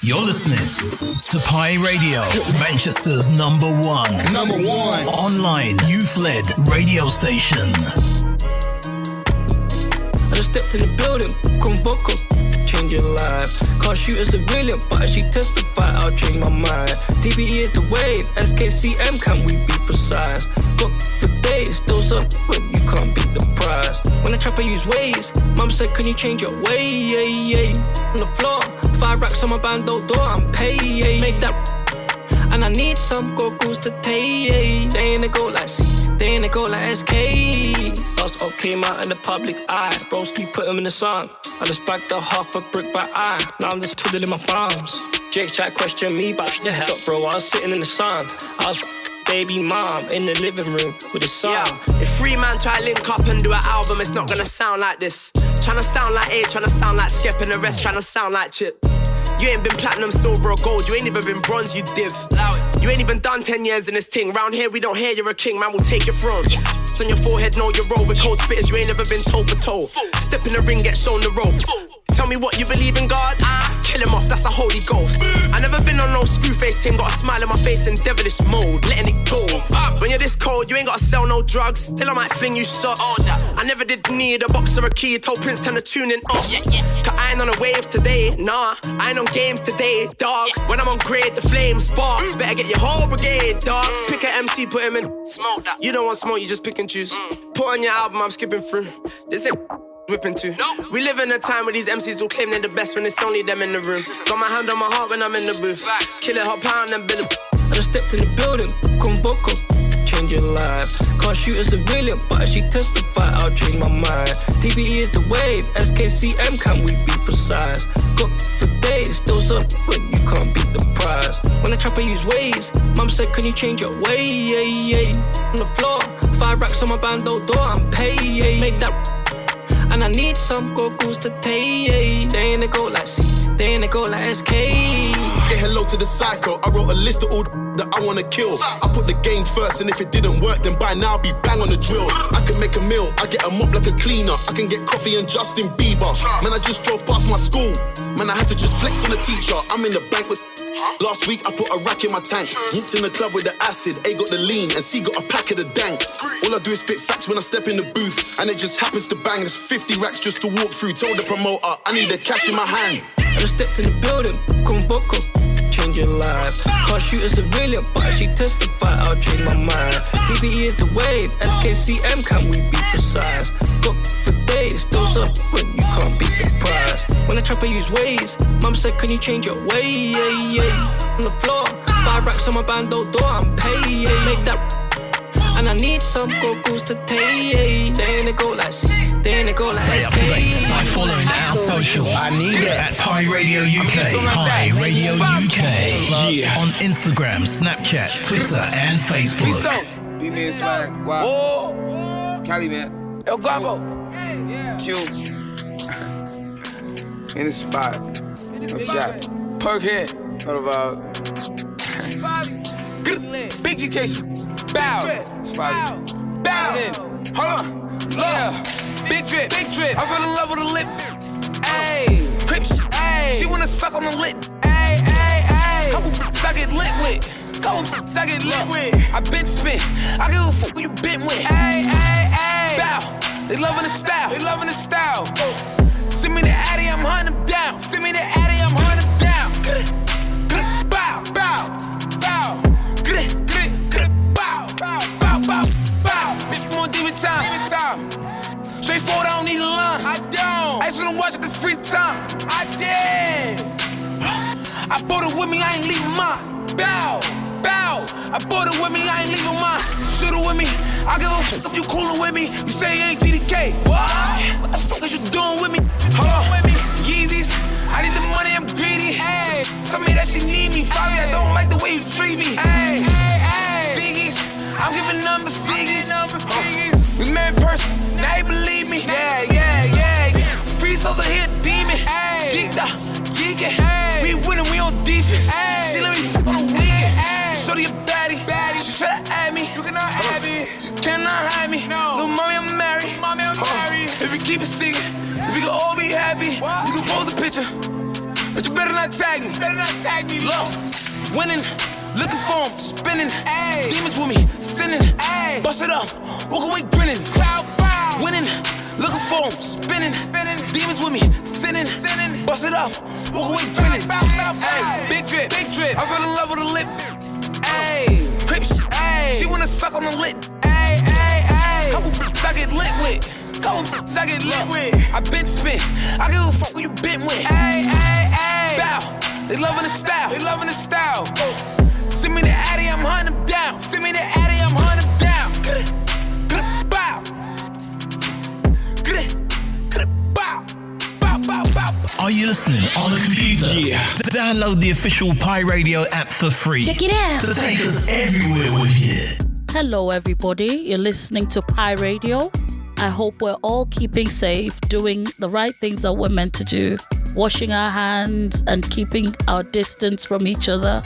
You're listening to Pi Radio, Manchester's number one online youth-led radio station. I just stepped in the building, convoco, change your life. Can't shoot a civilian, but as she testify, I'll change my mind. DBE is the wave, SKCM, can we be precise? Got for days, those up when you can't beat the prize. When I trap, I use ways. Mum said, can you change your ways? On the floor, 5 racks on my bando door, I'm paid. Make that. And I need some goggles to take. They ain't a go like C, they ain't a go like SK. Last up came out in the public eye. Broski put him in the sun. I just bagged a half a brick by eye. Now I'm just twiddling my thumbs. Jake tried to question me, but shit up, bro. I was sitting in the sun. I was baby mom in the living room with his son. Yeah. If 3 man try link up and do an album, it's not gonna sound like this. Tryna sound like A, tryna sound like Skep, and the rest tryna sound like Chip. You ain't been platinum, silver or gold, you ain't even been bronze, you div. You ain't even done 10 years in this thing. Round here we don't hear you're a king, man, we'll take your throne. On your forehead, know your role with cold spitters, you ain't never been toe for toe. Step in the ring, get shown the ropes. Tell me what you believe in, God? Kill him off, that's a holy ghost. I never been on no screw face thing, got a smile on my face in devilish mode, letting it go. When you're this cold, you ain't gotta sell no drugs, still I might fling you shots. I never did need a box or a key, told Prince turn the tuning off. Cause I ain't on a wave today, nah, I ain't on games today, dog. When I'm on grade, the flame sparks, better get your whole brigade, dog. Pick a MC, put him in, smoke that. You don't want smoke, you just pick and choose. Put on your album, I'm skipping through. This ain't whipping too. We live in a time where these MCs will claim they're the best when it's only them in the room. Got my hand on my heart when I'm in the booth. Kill it, hop pound and bill it. I just stepped in the building, convoco, change your life. Can't shoot a civilian, but as she testify, I'll change my mind. DBE is the wave, SKCM, can we be precise? Got for days, those up when you can't beat the prize. When I trap, I use ways. Mum said, can you change your ways? On the floor, 5 racks on my bando door, I'm paid. Make that. And I need some goggles to take. They ain't a go like C, they ain't a go like SK. Say hello to the psycho. I wrote a list of all that I wanna kill. I put the game first, and if it didn't work, then by now I'll be bang on the drill. I can make a meal, I get a mop like a cleaner. I can get coffee and Justin Bieber. Man, I just drove past my school. Man, I had to just flex on the teacher. I'm in the bank with. Last week I put a rack in my tank. Walked in the club with the acid. A got the lean and C got a pack of the dank. All I do is spit facts when I step in the booth, and it just happens to bang. There's 50 racks just to walk through. Told the promoter I need the cash in my hand. I just stepped in the building, convoco, change your life. Can't shoot a civilian, but as she testify, I'll change my mind. DBE is the wave, SKCM, can we be precise? Got for days, those up when you can't beat the prize. When I trap, I use ways. Mum said, can you change your ways? On the floor, 5 racks on my bando door, I'm paid. Make that. And I need some goggles to take. They ain't a go like C, they ain't a go like SK. Stay up to date by following our socials. I need it at Pi Radio UK. Pi Radio UK. Yeah. On Instagram, Snapchat, Twitter, and Facebook. Be me and Swag. Wow. Cali, man. El Guapo. Q. In the spot. No jack. Perkhead. What about? Big G-Cation. Bow. Bow. Hold on. Yeah. Big drip. I fell in love with a lip. Ayy. Crips. Ayy. She wanna suck on the lip. Ayy. Couple I get lit with. I get lit with. I been spit. I give a fuck who you been with. Ayy. Bow. They loving the style. Send me the Addy, I'm hunting them down. Bow. More demon time. Straightforward, I don't need a line. I don't. I just wanna watch it the free time. I did. I bought it with me, I ain't leaving mine. Bow. I bought it with me, I ain't leaving mine. Shoot it with me. I give a fuck if you coolin' with me. You say you ain't GDK. What the fuck is you doing with me? Hold on with me. Yeezys. I need the money, I'm greedy. Hey, tell me that she need me. Fabi, I don't like the way you treat me. Hey. Figgies. I'm giving number figures. We met in person, now you believe me. Yeah. Free souls are here, demon. Geeked up, geeking. We winning, we on defense. She let me fuck on the weekend. Shorty a baddie. She try to add me. You cannot add me. She cannot hide me. Little mommy, I'm married. If we keep it secret, we can all be happy. We can pose a picture. but you better not tag me. Low, winning, looking for him, spinning. Ay. Demons with me, sinning. Ay. Bust it up, walk away grinning. Cloud bow. Winning, looking for him, spinning. Demons with me, sinning. Bust it up, walk away grinning. Ay. Big drip, I fell in love with a lip. Ay. Crips, ay. She wanna suck on the lip. Ay. Couple bitches I get lit with. I been spit. I give a fuck who you been with. Ay. Bow. They loving the style. Send me the Addy, I'm hunting them down. Bow. Bow. Are you listening on the computer? Yeah. Download the official Pi Radio app for free. Check it out. To take us everywhere with you. Hello, everybody. You're listening to Pi Radio. I hope we're all keeping safe, doing the right things that we're meant to do, washing our hands and keeping our distance from each other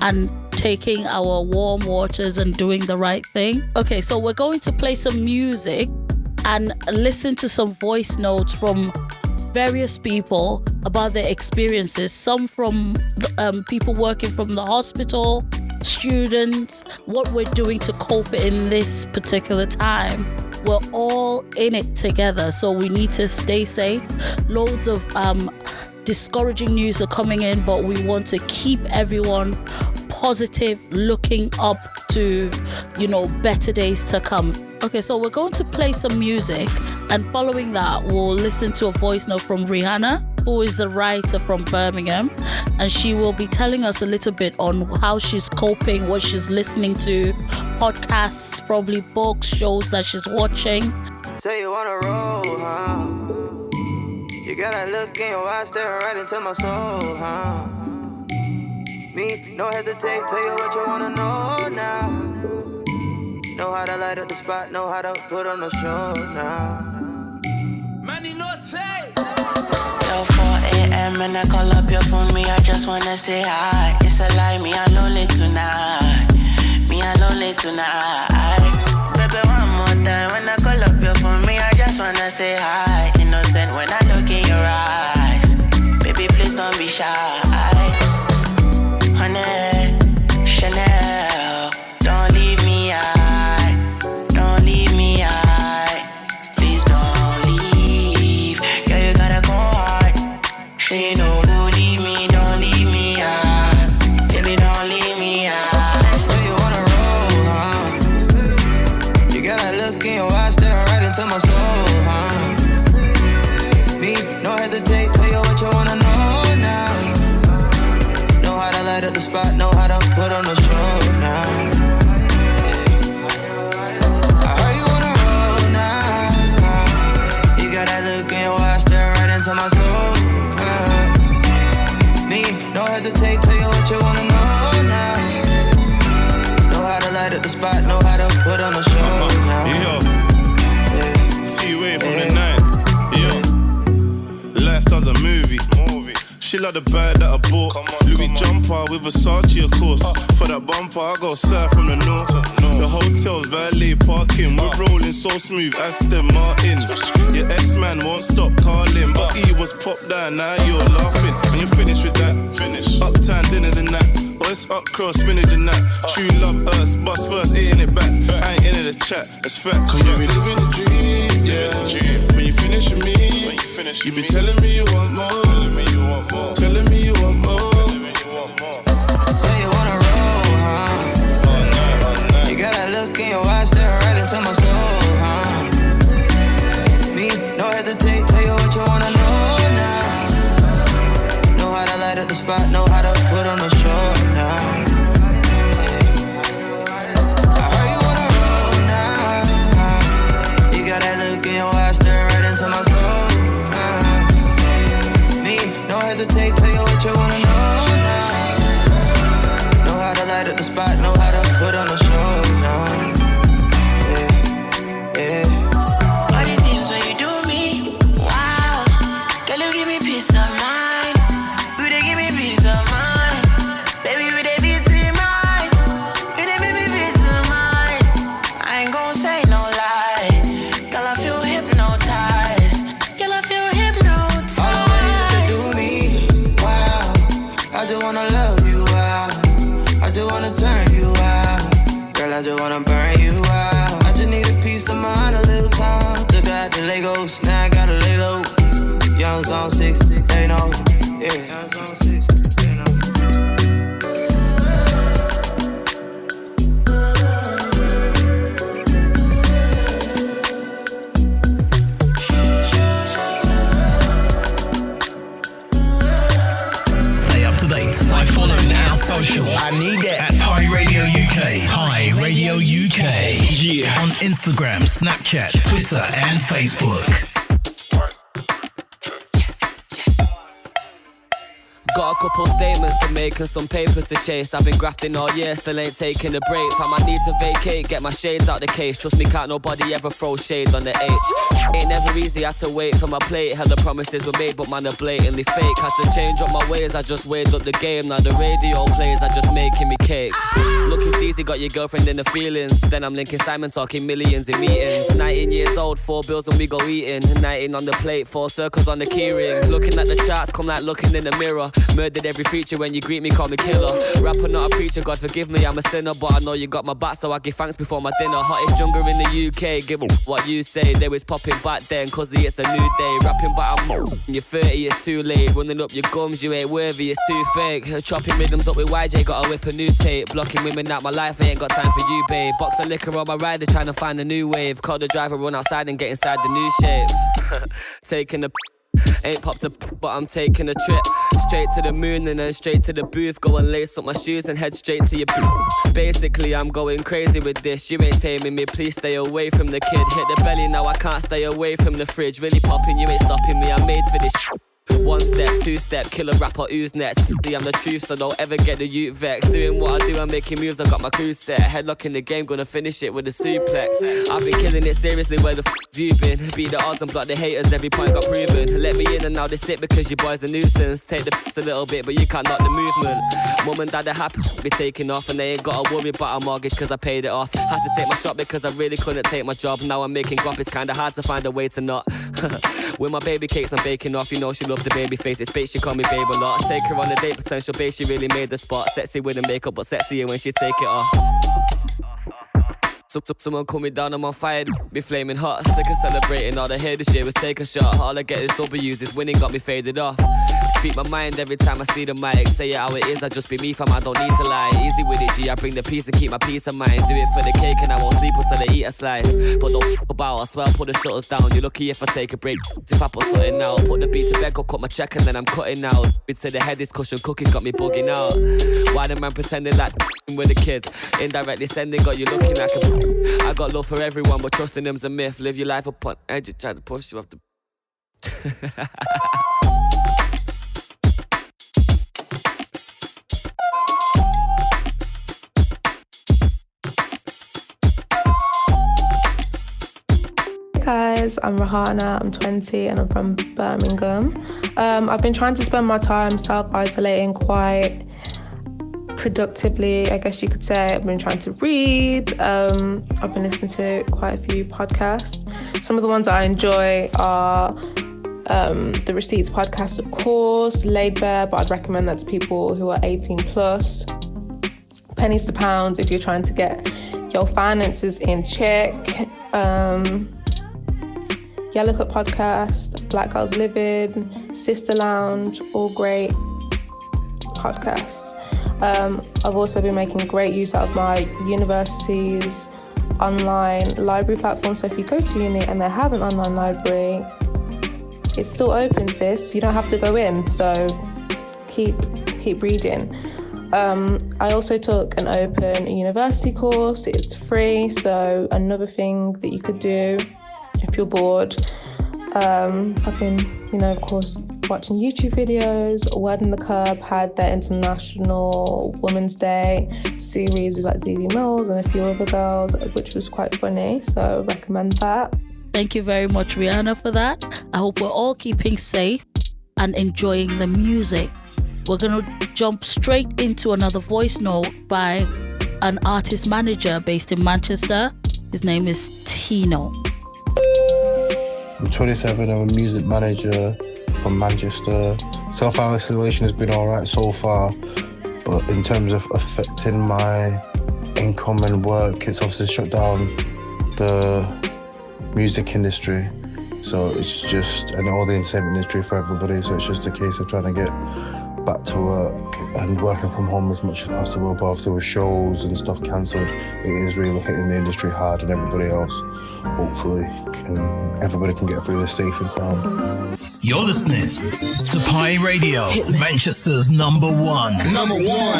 and taking our warm waters and doing the right thing. Okay, so we're going to play some music and listen to some voice notes from various people about their experiences, some from people working from the hospital, students, what we're doing to cope in this particular time. We're all in it together, so we need to stay safe. Loads of discouraging news are coming in, but we want to keep everyone positive, looking up to, better days to come. Okay, so we're going to play some music, and following that, we'll listen to a voice note from Rihanna, who is a writer from Birmingham, and she will be telling us a little bit on how she's coping, what she's listening to, podcasts, probably books, shows that she's watching. Say you wanna roll, huh? You got that look in your eyes staring right into my soul, huh? Me, no hesitate, tell you what you wanna know now. Know how to light up the spot, know how to put on the show now. Money no taste. Yo, 4 a.m. and I call up your phone, me, I just wanna say hi. It's a lie, me, I'm lonely tonight. Baby, one more time, when I call up your phone, me, I just wanna say hi. Innocent when I look in your eyes. Baby, please don't be shy. Honey, Chanel, don't leave me high. Please don't leave. Girl, you gotta go hard. She know don't leave me high. Baby, don't leave me high. Say you wanna roll, huh? You got that look in your eyes staring right into my soul, huh? Me, no hesitate, tell you what you wanna know now. Know how to light up the spot, know how to put on the show now. I heard you wanna roll now. You got that look in your eyes staring right into my soul, Me, no hesitate, tell you what you wanna know now. Know how to light up the spot, know how to put on the show now. See you waiting from the night. Lifestyle's a movie. She like the bag that I bought. Louis jumper with Versace, of course. For that bumper, I go south from the north. The hotel's valet parking. We're rolling so smooth, Aston Martin. Your ex-man won't stop calling, but he was popped down, now you're laughing. When you're finished with that, uptown dinners and that. Or it's up cross, spinach and that. True love us, bust first, ain't it back. I ain't into the chat, that's fact. Cause you be living the dream, yeah. When you finish with me, you be telling me you want more. Telling me you want more. Say you wanna roll, huh? You got that look in your eyes staring right into my soul, huh? Me, no hesitate, tell you what you wanna know now. Know how to light up the spot, know how to put on the show now. I heard you wanna roll now. You got that look in your eyes staring right into my soul, Me, no hesitate, tell you what you wanna know now. Know how to light up the spot, know how to put on the show now. All the things when you do me, wow. Girl, you give me peace of mind. You they give me peace of mind. wanna love you out. I just wanna turn you out. Girl, I just wanna burn you out. I just need a piece of mind, a little time. Took out the Legos, now I gotta lay low. Young Zone 6, they know. Yeah, Young Zone 6, they know. Stay up to date by following our socials. I need it at Pi Radio UK. Pi Radio UK. Yeah. On Instagram, Snapchat, Twitter, and Facebook. Got a couple statements to make and some paper to chase. I've been grafting all year, still ain't taking a break. Fam, I need to vacate, get my shades out the case. Trust me, can't nobody ever throw shade on the H. Ain't never easy, had to wait for my plate. Hella promises were made, but man, are blatantly fake. Had to change up my ways, I just weighed up the game. Now the radio plays, I just making me cake. Looking steezy, got your girlfriend in the feelings. Then I'm linking Simon, talking millions in meetings. 19 years old, 4 bills and we go eating. 19 on the plate, 4 circles on the keyring. Looking at the charts, come like looking in the mirror. Murdered every feature when you greet me, call me killer. Rapper, not a preacher, God forgive me, I'm a sinner. But I know you got my back, so I give thanks before my dinner. Hottest jungle in the UK, give up what you say. They was popping back then, cause it's a new day. Rapping back, I'm you're 30, it's too late. Running up your gums, you ain't worthy, it's too fake. Chopping rhythms up with YJ, gotta whip a new tape. Blocking women out my life, I ain't got time for you, babe. Box of liquor on my rider, trying to find a new wave. Call the driver, run outside and get inside the new shape. Taking a ain't popped a but I'm taking a trip straight to the moon and then straight to the booth. Go and lace up my shoes and head straight to your booth. Basically I'm going crazy with this. You ain't taming me, please stay away from the kid. Hit the belly now, I can't stay away from the fridge. Really popping, you ain't stopping me, I'm made for this. 1 step, 2 step, killer rapper, who's next? I'm the truth, so don't ever get the youth vexed. Doing what I do, I'm making moves, I got my crew set. Headlock in the game, gonna finish it with a suplex. I've been killing it seriously, where the you been? Beat the odds and block the haters, every point got proven. Let me in and now they sit because your boy's a nuisance. Take the a little bit, but you can't knock the movement. Mum and dad are happy to be taking off, and they ain't gotta worry about a mortgage cause I paid it off. Had to take my shot because I really couldn't take my job. Now I'm making guap, it's kinda hard to find a way to not. With my baby cakes I'm baking off, you know she loves the baby face. It's bait, she call me babe a lot. I take her on a date, potential babe, she really made the spot. Sexy with the makeup, but sexier when she take it off. Someone cool me down, I'm on fire, be flaming hot. Sick of celebrating, all I hear this year was take a shot. All I get is W's, this winning got me faded off. Speak my mind every time I see the mic. Say it how it is, I just be me fam, I don't need to lie. Easy with it G, I bring the peace and keep my peace of mind. Do it for the cake and I won't sleep until I eat a slice. But don't f*** about, I swear I'll put the shutters down. You're lucky if I take a break, if I put something out. Put the beat to bed, go cut my check and then I'm cutting out. Bit to the head, this cushion cookies got me bugging out. Why the man pretending like with a kid? Indirectly sending, got you looking like a I got love for everyone, but trusting them's a myth. Live your life upon edge, try to push you off the Hey guys, I'm Rahana, I'm 20 and I'm from Birmingham. I've been trying to spend my time self-isolating quite productively, I guess you could say. I've been trying to read. I've been listening to quite a few podcasts. Some of the ones I enjoy are the Receipts podcast, of course, Laid Bare, but I'd recommend that to people who are 18 plus. Pennies to Pounds if you're trying to get your finances in check. Yellow Cup podcast, Black Girls Living, Sister Lounge, all great podcasts. I've also been making great use out of my university's online library platform. So if you go to uni and they have an online library, it's still open, sis. You don't have to go in. So keep reading. I also took an open university course. It's free. So another thing that you could do if you're bored. I've been, of course, watching YouTube videos. Word in the Curb had their International Women's Day series with like ZZ Mills and a few other girls, which was quite funny. So recommend that. Thank you very much, Rihanna, for that. I hope we're all keeping safe and enjoying the music. We're going to jump straight into another voice note by an artist manager based in Manchester. His name is Tino. I'm 27, I'm a music manager from Manchester. Self-isolation has been alright so far. But in terms of affecting my income and work, it's obviously shut down the music industry. So it's just, and all the entertainment industry for everybody. So it's just a case of trying to get back to work and working from home as much as possible. But obviously with shows and stuff cancelled, it is really hitting the industry hard, and everybody else, hopefully, everybody can get through this safe and sound. You're listening to Pi Radio, Manchester's number one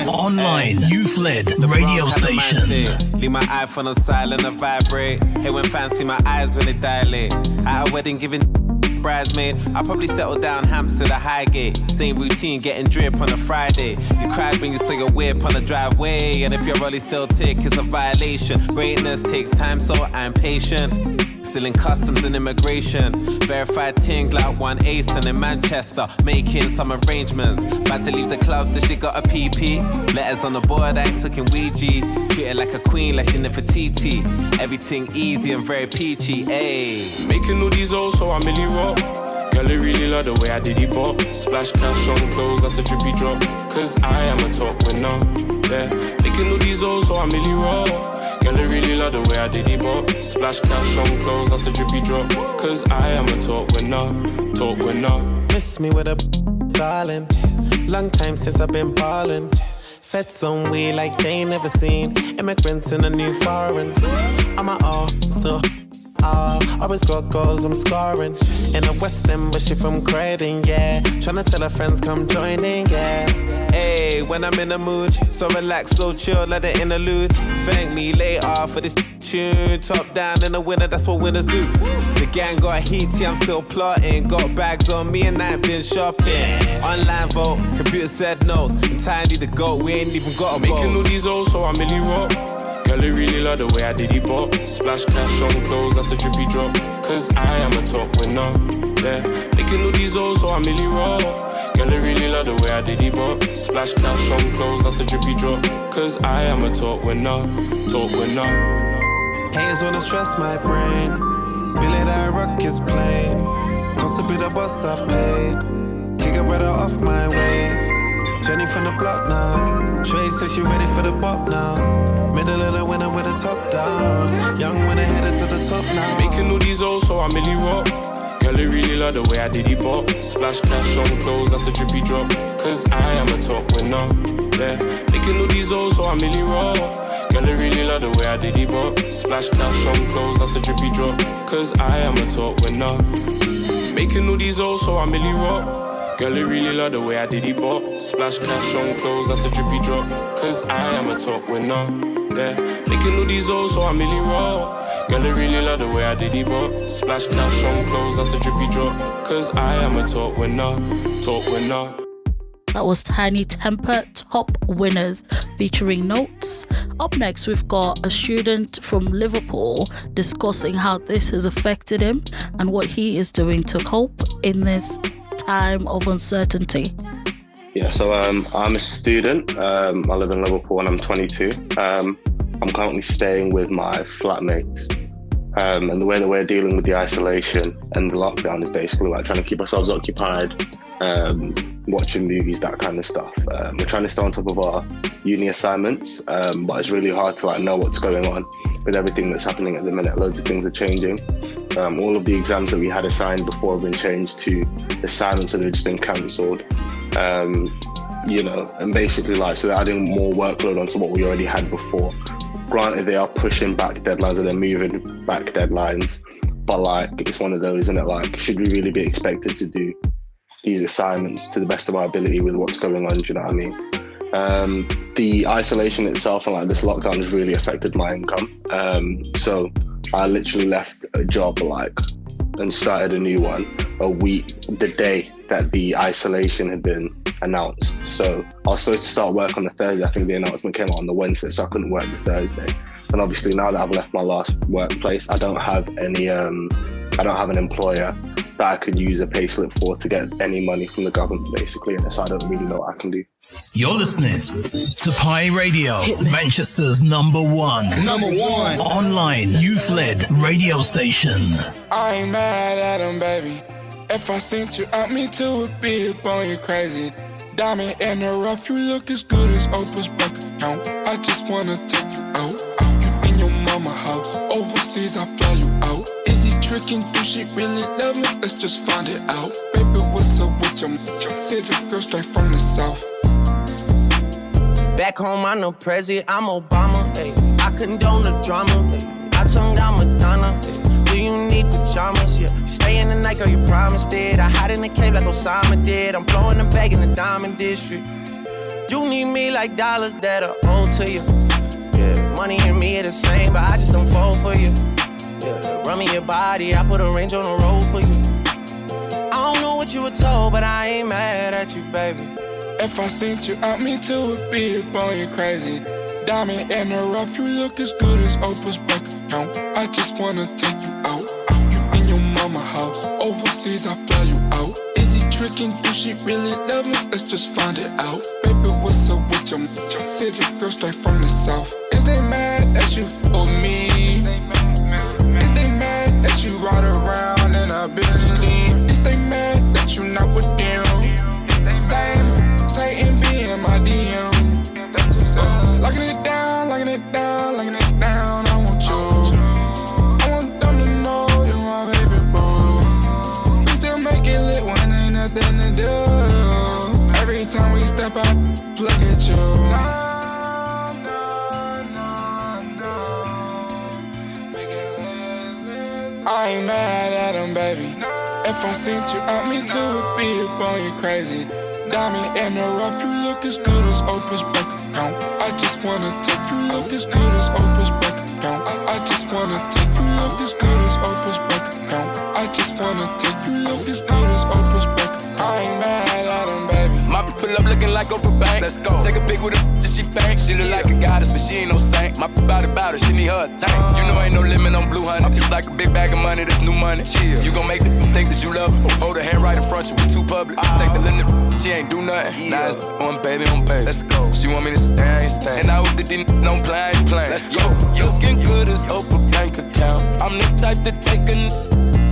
online youth-led radio station. Leave my iPhone on silent and vibrate. Hey, when fans see my eyes when they dilate. At a wedding giving bridesmaid, I probably settle down Hampstead or Highgate. Same routine, getting drip on a Friday. You cried when you saw your whip on the driveway. And if your rollie still tick, it's a violation. Greatness takes time, so I'm patient. Still in customs and immigration. Verified things like one ace and in Manchester. Making some arrangements. About to leave the club, so she got a PP. Letters on the board, I ain't took in Ouija. Treat her like a queen, like she Nefertiti. Everything easy and very peachy, ayy. Making all these O's, so I'm Millie Rock. Girl, I really love the way I did it bop. Splash cash on clothes, that's a drippy drop. Cause I am a top winner, yeah. Making all these O's, so I'm Millie Rock. Girl, I really love the way I did it bop. Splash cash on clothes, that's a drippy drop. Cause I am a top winner. Miss me with a darling. Long time since I've been ballin'. Fed some way like they ain't never seen. Immigrants in a new foreign. I'm a all, so always got goals, I'm scoring. In the West End, but she from Croydon, yeah. Tryna tell her friends come join in, yeah. Hey, when I'm in the mood, so relaxed, so chill, let the interlude. Thank me later for this tune. Top down in the winter, that's what winners do. The gang got heaty, I'm still plotting. Got bags on me and I ain't been shopping. Online vote, computer said no's. And Tiny the goat, we ain't even got a boss. Making all these O's, so I'm Millie Rock. Girl, I really love the way I did it bop. Splash cash on clothes, that's a drippy drop. Cause I am a top winner, yeah. Making all these O's, so I'm Millie Rock. Girl, I really love the way I did it bop. Splash cash on clothes, that's a drippy drop. Cause I am a top winner. Haters wanna stress my brain. Billy that rock is plain. Cost a bit of boss I've paid. Kick a brother off my wave. Jenny from the block now. Trey says she ready for the bop now. Middle of the winter with the top down. Young winner headed to the top now. Making all these O's, so I'm Millie Rock. Girl, I really love the way I did it bop. Splash cash on clothes, that's a drippy drop. Cause I am a top winner, yeah. Making all these O's, so I'm Millie Rock. Girl, I really love the way I did it bop. Splash cash on clothes, that's a drippy drop. Cause I am a top winner. Making all these O's, so I'm Millie Rock. Girl, I really love the way I did it bop. Splash cash on clothes, that's a drippy drop. Cause I am a top winner, yeah. Making all these O's, so I'm Millie Raw. Girl, I really love the way I did it bop. Splash cash on clothes, that's a drippy drop. Cause I am a top winner. That was Tiny Temper, Top Winners, featuring Notes. Up next, we've got a student from Liverpool discussing how this has affected him and what he is doing to cope in this time of uncertainty. Yeah, so I'm a student. I live in Liverpool and I'm 22. I'm currently staying with my flatmates. And the way that we're dealing with the isolation and the lockdown is basically like trying to keep ourselves occupied, watching movies, that kind of stuff. We're trying to stay on top of our uni assignments, but it's really hard to like know what's going on with everything that's happening at the minute. Loads of things are changing. All of the exams that we had assigned before have been changed to assignments that have just been cancelled. And basically like, so they're adding more workload onto what we already had before. Granted, they are pushing back deadlines and they're moving back deadlines, but like, it's one of those, isn't it? Like, should we really be expected to do these assignments to the best of our ability with what's going on? Do you know what I mean? The isolation itself and like this lockdown has really affected my income. So I literally left a job and started a new one the day that the isolation had been announced. So I was supposed to start work on the Thursday. I think the announcement came out on the Wednesday, so I couldn't work the Thursday. And obviously now that I've left my last workplace, I don't have an employer that I could use a payslip for to get any money from the government, basically. And so I don't really know what I can do. You're listening to Pi Radio, Manchester's number one online youth-led radio station. I ain't mad at him, baby. If I sent you out, me too would be up on you crazy. Diamond in the rough, you look as good as Oprah's bank account. I just wanna take you out. You in your mama house. Overseas, I fly you out. Is he tricking? Do she really love me? Let's just find it out. Baby, what's up with your city girl straight from the south? Back home, I'm no president, I'm Obama. Ay. I condone the drama. Ay. I tongue down Madonna. Ay. Do you need pajamas? Yeah. Stay in the night, girl, you promised it. I hide in the cave like Osama did. I'm blowing the bag in the diamond district. You need me like dollars that are owed to you. Yeah, money and me are the same, but I just don't fall for you. Yeah, run me your body, I put a range on the road for you. I don't know what you were told, but I ain't mad at you, baby. If I seen you out, me too would be upon you crazy. Diamond in the rough, you look as good as Oprah's bank account. I just wanna take you out. You in your mama house. Overseas, I fly you out. Is he tricking? Do she really love me? Let's just find it out. Baby, what's up with your city girl straight from the south? Is they mad at you for me? Is they mad that you ride around in a Bentley? Is they mad that you not with them? Satan be in my DM. That's too sad. Locking it down, locking it down, locking it down. I want you. I want them to know you're my baby boo. We still make it lit when ain't nothing to do. Every time we step out, look at you. I ain't mad at him, baby. If I seen you out, me too would be upon you crazy. Diamond in the rough, you look as good as Oprah's bank account. I just wanna take you look as good as Oprah's bank account. I just wanna take you look as good as Oprah's bank account. I just wanna take you look as good as Oprah's bank account. I ain't mad at him, baby. My pull up looking like Oprah Bank. Let's go. Take a pic with her till she faint. She look like a goddess, but she ain't no saint. My about her, she need her a tank. You know ain't no limit on blue honey. It's like a big bag of money, that's new money. Chill. You gon' make the think that you love her. Hold her hand right in front, you we too public. Take the limit, she ain't do nothing. Now it's on baby, on baby. Let's go. She want me to stay, I ain't stay. And I hope that these don't play, I ain't playing. Let's go. Looking good as Oprah bank account. I'm the type to take a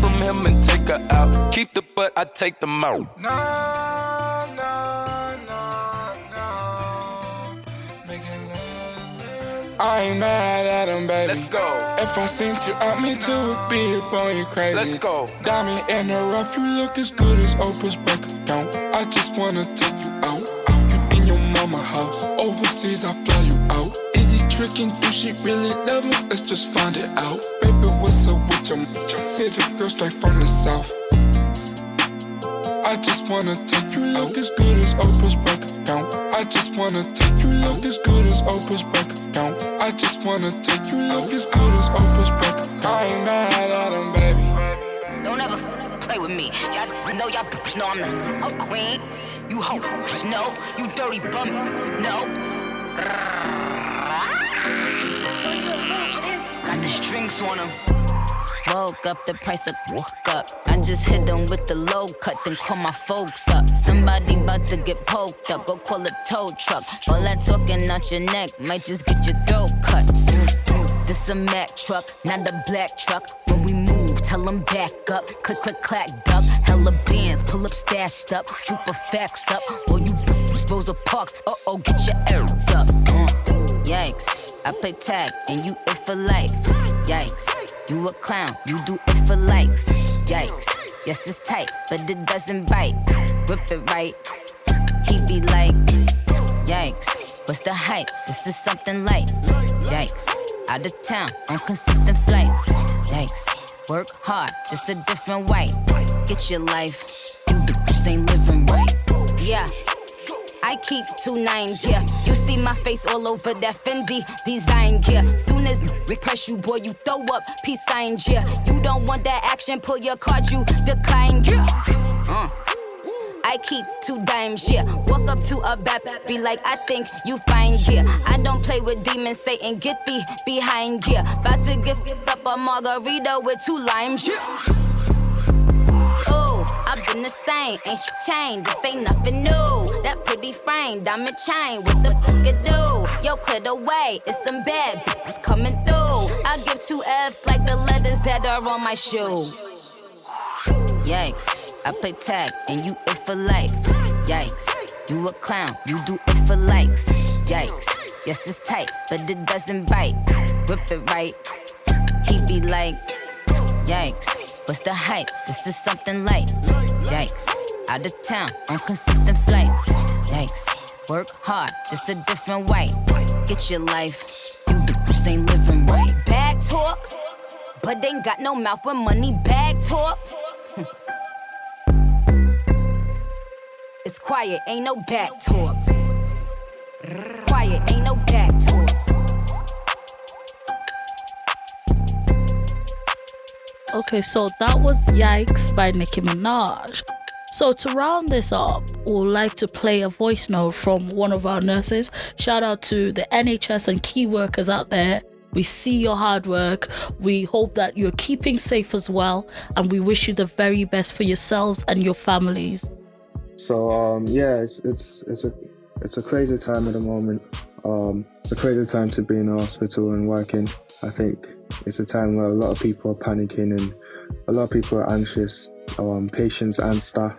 from him and take her out. Keep the butt, I take the mouth. I ain't mad at him, baby. Let's go. If I seen you out, me too would be upon you crazy. Let's go. Diamond in the rough, you look as good as Oprah's bank account. I just wanna take you out. You in your mama house. Overseas, I fly you out. Is he tricking? Do she really love me? Let's just find it out. Baby, what's up with your city girl straight from the south? I just wanna take you look as good as Oprah's bank account. I just wanna take you look as good as Oprah's bank account. I just wanna take you look as good as Oprah's bank account. I ain't mad at him, baby. Don't ever play with me. Y'all know y'all know I'm the queen. You hoes know, you dirty bum. No. Got the strings on them. Woke up, the price of up. I just hit them with the low cut, then call my folks up. Somebody about to get poked up, go call a tow truck. All that talking out your neck might just get your throat cut. This a Mack truck, not a black truck. When we move, tell them back up. Click, click, clack, duck. Hella bands, pull up, stashed up. Super facts up. Or you Rosa Parks, uh-oh, get your errands up. Yikes, I play tag and you it for life. Yikes, you a clown, you do it for likes. Yikes, yes it's tight, but it doesn't bite. Rip it right, he be like, yikes, what's the hype? This is something light. Yikes, out of town on consistent flights. Yikes, work hard, just a different way. Get your life, you just ain't living right. Yeah. I keep 2 9s, yeah. You see my face all over that Fendi design, yeah. Soon as we press you, boy, you throw up peace signs, yeah. You don't want that action, pull your card, you decline, yeah. I keep 2 dimes, yeah. Walk up to a bad be like, I think you fine, yeah. I don't play with demons, Satan, get thee behind, yeah. About to give up a margarita with 2 limes, yeah. I've been the same, ain't changed, this ain't nothing new. That pretty frame, diamond chain, what the fuck it do? Yo, clear the way, it's some bad bitches coming through. I give 2 F's like the letters that are on my shoe. Yikes, I play tag and you it for life. Yikes, You a clown, you do it for likes. Yikes, yes it's tight, but it doesn't bite. Rip it right, he be like, yikes, what's the hype? This is something light. Yikes, out of town on consistent flights. Yikes, work hard, just a different way. Get your life, you bitch ain't living right. Bag talk, but ain't got no mouth when money bag talk. It's quiet, ain't no back talk. Quiet, ain't no back talk. Okay, so that was Yikes by Nicki Minaj. So to round this up, we would like to play a voice note from one of our nurses. Shout out to the NHS and key workers out there. We see your hard work. We hope that you're keeping safe as well. And we wish you the very best for yourselves and your families. So yeah, it's a crazy time at the moment. It's a crazy time to be in a hospital and working. I think it's a time where a lot of people are panicking and a lot of people are anxious, patients and staff.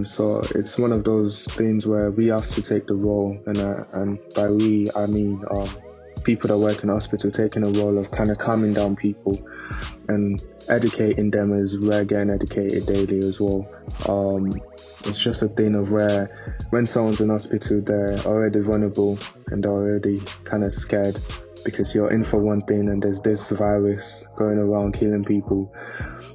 So it's one of those things where we have to take the role, and by we I mean people that work in the hospital taking a role of kind of calming down people and educating them as we're getting educated daily as well. It's just a thing of where when someone's in hospital, they're already vulnerable and they're already kind of scared because you're in for one thing and there's this virus going around killing people.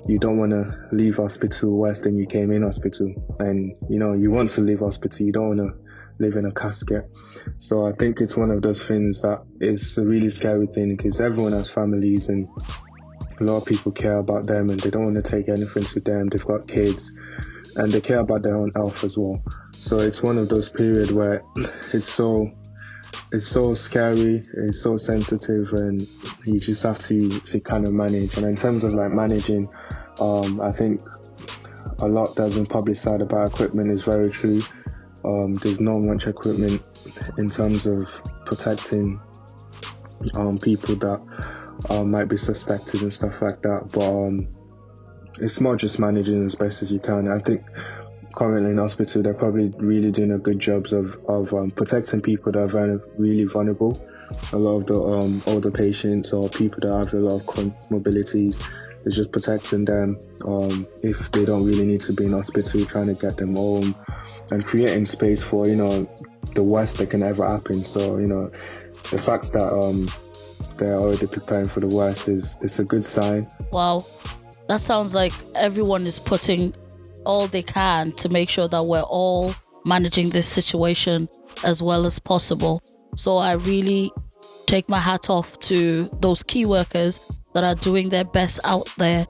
You don't want to leave hospital worse than you came in hospital, and you want to leave hospital, you don't want to live in a casket. So I think it's one of those things that is a really scary thing because everyone has families and a lot of people care about them and they don't want to take anything to them. They've got kids and they care about their own health as well. So it's one of those periods where it's so scary, it's so sensitive, and you just have to kind of manage. And in terms of like managing, I think a lot that's been publicized about equipment is very true. There's not much equipment in terms of protecting people that might be suspected and stuff like that, but it's more just managing as best as you can. I think currently in hospital they're probably really doing a good job of protecting people that are really vulnerable. A lot of the older patients or people that have a lot of comorbidities, it's just protecting them if they don't really need to be in hospital, trying to get them home and creating space for the worst that can ever happen. So the fact that they're already preparing for the worst is a good sign. Wow, that sounds like everyone is putting all they can to make sure that we're all managing this situation as well as possible. So I really take my hat off to those key workers that are doing their best out there.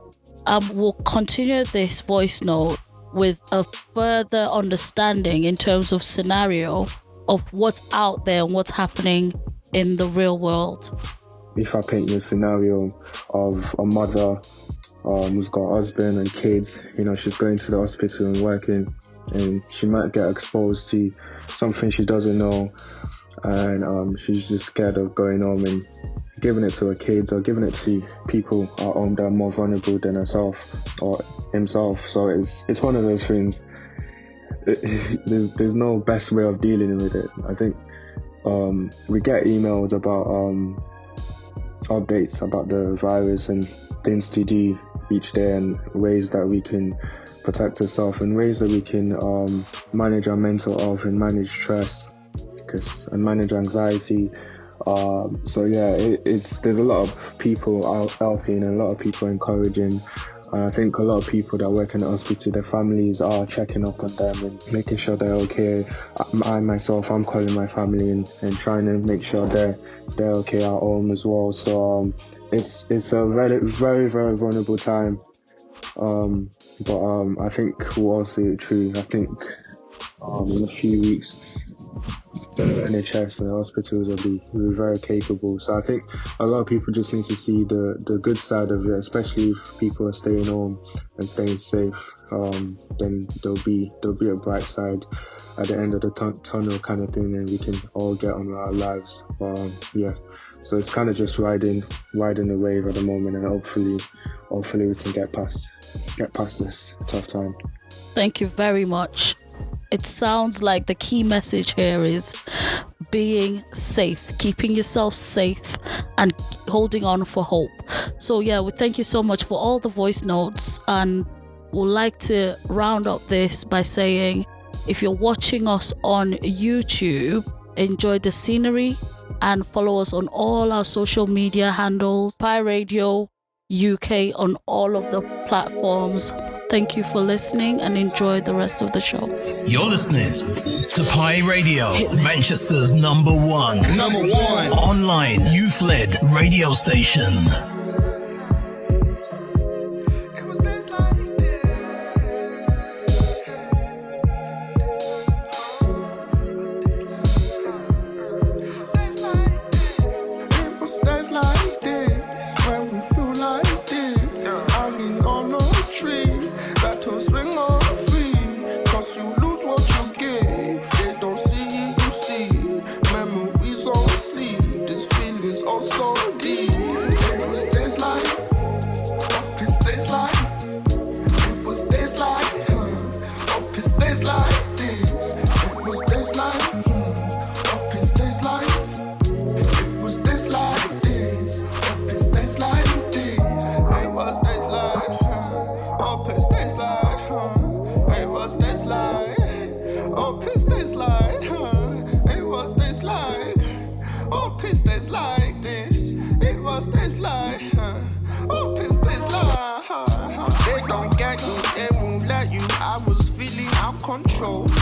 We'll continue this voice note with a further understanding in terms of scenario of what's out there and what's happening in the real world. If I paint you a scenario of a mother who's got a husband and kids, she's going to the hospital and working, and she might get exposed to something she doesn't know, and she's just scared of going home and giving it to her kids or giving it to people at home that are more vulnerable than herself or himself. So it's one of those things. There's no best way of dealing with it. I think we get emails about updates about the virus and things to do each day and ways that we can protect ourselves and ways that we can manage our mental health and manage stress and manage anxiety. So yeah, there's a lot of people out helping and a lot of people encouraging. I think a lot of people that work in the hospital, their families are checking up on them and making sure they're okay. I myself, I'm calling my family and trying to make sure they're okay at home as well. So it's a very, very, very vulnerable time. But I think we'll all see it through. I think in a few weeks, the NHS and the hospitals will be very capable. So I think a lot of people just need to see the good side of it, especially if people are staying home and staying safe. Then there'll be a bright side at the end of the tunnel kind of thing, and we can all get on with our lives. Yeah, so it's kind of just riding the wave at the moment, and hopefully we can get past this tough time. Thank you very much. it sounds like the key message here is being safe, keeping yourself safe and holding on for hope. So yeah, we thank you so much for all the voice notes, and we'd like to round up this by saying, if you're watching us on YouTube, enjoy the scenery and follow us on all our social media handles, Pi Radio UK on all of the platforms. Thank you for listening and enjoy the rest of the show. You're listening to Pi Radio, Manchester's number one online youth-led radio station.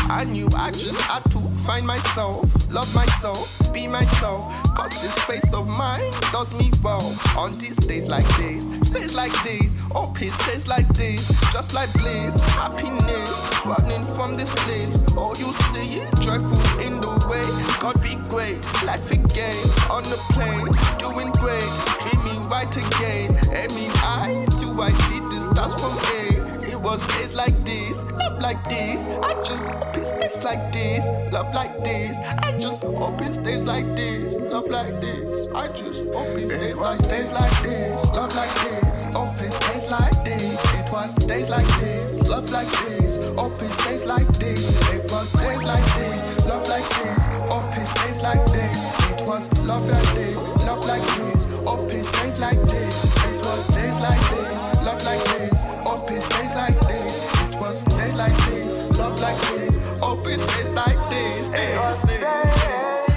I knew I just had to find myself, love myself, be myself. Cause this space of mine does me well. On these days like this, stays like this, oh peace stays like this. Just like bliss, happiness, running from these flames. Oh you see it, joyful in the way. God be great, life again, on the plane, doing great, dreaming right again. Aiming eye till I see the stars from A. It was days like this, love like this. I just hope it stays like this, love like this. I just hope it stays like this, love like this. I just hope it stays like this, like this, love like this. Hope it stays like this. It was days like this, love like this. Hope it stays like this. It was days like this, love like this. Hope it stays like this. It was love like this, love like this. Hope it stays like this. It was days like this, love like this. Hope it stays like this. It was days like this, love like this. Hope it stays like this. It was days like this.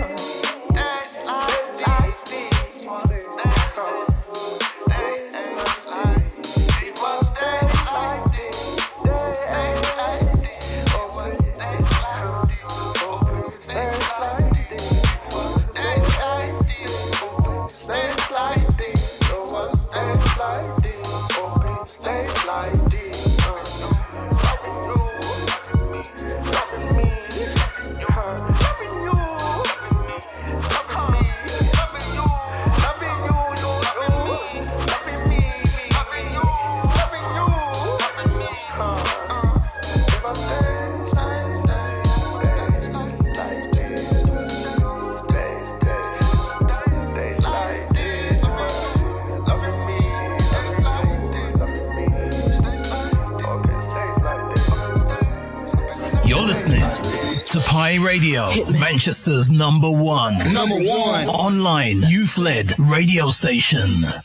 To Pi Radio, Manchester's number one online youth-led radio station.